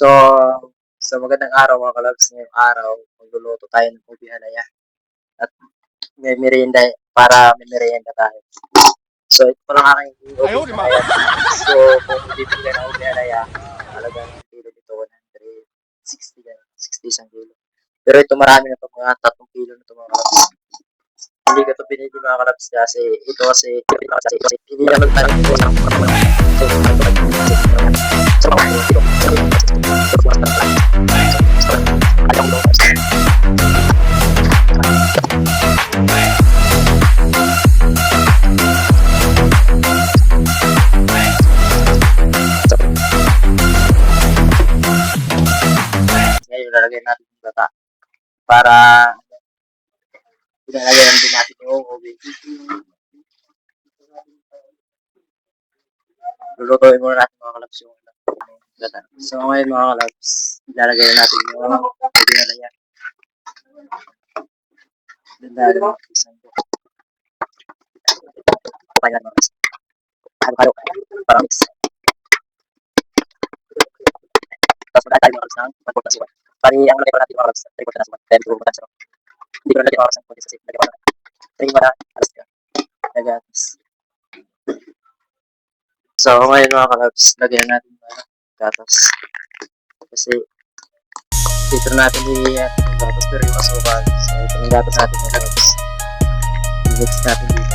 So, sa magandang araw mga kalabs, ngayong araw, magluluto tayo ng ubi halaya at may merienda para may merienda tayo. So, ito pa lang aking ubi halaya. So, kung bibili ka ng ubi halaya, halaga ng kilo nito 160 ganun, 60 isang kilo. Pero ito marami na ito, mga 3 kilo na ito mga kalabs. Hindi ko ito binili mga kalabs kasi ito kasi hindi na magtanim ito sa ngayon lalagay natin yung bata para ilalagay din natin yung ubi. Lulutuin muna natin mga kalabs yung bata. So ngayon mga kalabs, ilalagay natin yung ubi na yan. Dahil isang kaya mga kalabs. Halo-halo para mix. Tapos magkakain tayo mga kalabs ng pagpunta siwa. Pari ang lagay pa natin mga kalabs, tripod na siwa. Then pupunta siwa. Hindi ko na lagay mga kalabs ng pupunta sa lagay pa natin. Tingin mo na, alas ka. Nagatas. So ngayon mga kalabs, lagyan natin mga gatas. Kasi dito natin i-add yung gatas pero yung asukal. So ito yung gatas natin mga kalabs. I-mix natin dito.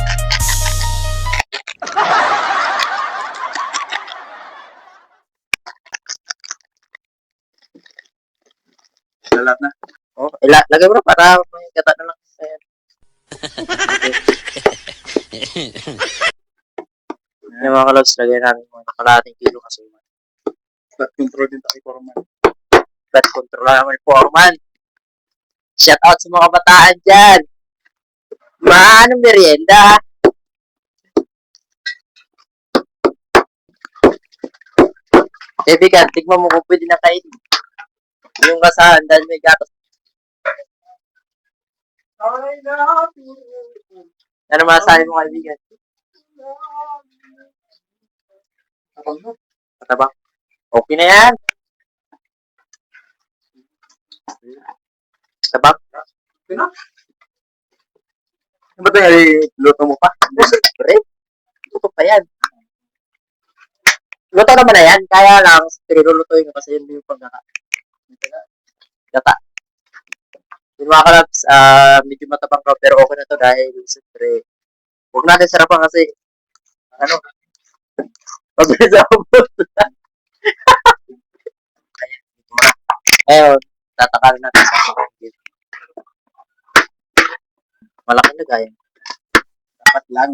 Lalat na. Oh, lagay mo para may gata na lang. Ayan. Yung mga kalabs, lagay natin mga nakalating kilo asukal. Fat control din tayo, Foreman. Fat control naman, Foreman. Shout out sa mga bataan dyan. Anong merienda? Kaibigan, tignan mo kung pwede na kainin. Yung kasahan dahil may gatas. Ano masasabi mo kaibigan? Matabang. Okay na yan. Matabang. Okay na. Ano ba ito yung luto mo pa? Siyempre. Luto pa yan. Luto naman na yan. Kaya lang, pinilulutoy ko kasi yun yung pagkaka. Gata. Yung mga kalabs, medyo matabang ko pero okay na to dahil siyempre, huwag natin sarapan kasi, ano, mabilis ako. Ngayon, tatakalin natin sa pagkakit. Malaki na gaya. Dapat lang.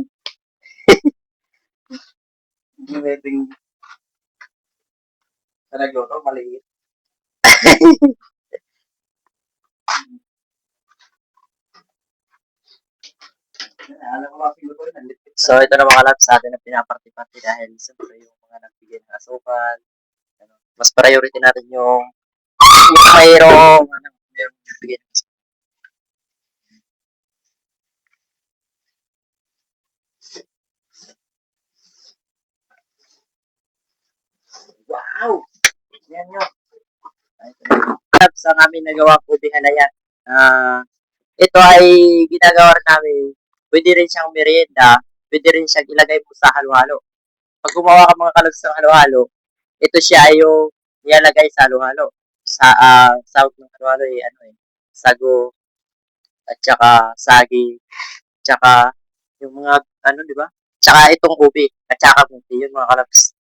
Hindi pwedeng sa nagluto, maliit. So, ito na mga labs sa atin na pinaparty-party dahil siyempre yung mga nagbigay ng asukal. Ano, mas priority natin yung mayroong nagbigay ng asukal. Wow! Yan yun. Labs ang aming nagawa ko di halaya. Ito ay ginagawa namin. Pwede rin siyang merienda. Pwede rin siyang ilagay mo sa halo-halo. Pag gumawa ka mga kalabs ng halo-halo, ito siya yung nilalagay sa halo-halo. Sahog ng halo-halo ano sago, at saka sagi, tsaka yung mga, ano, di ba? Tsaka itong ubi, at saka kunti yun mga kalabs.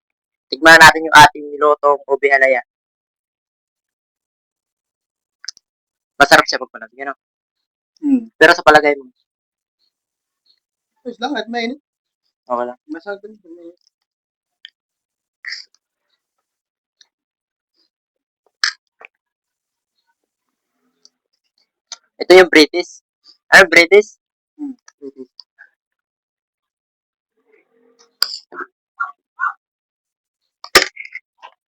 Tignan natin yung ating nilotong ubi halaya. Masarap siya pag palagay, no? Pero sa palagay mo? Ayos lang, at mainit. Okay lang. Masarap din. Mainit. Ito yung British. Ano British? British.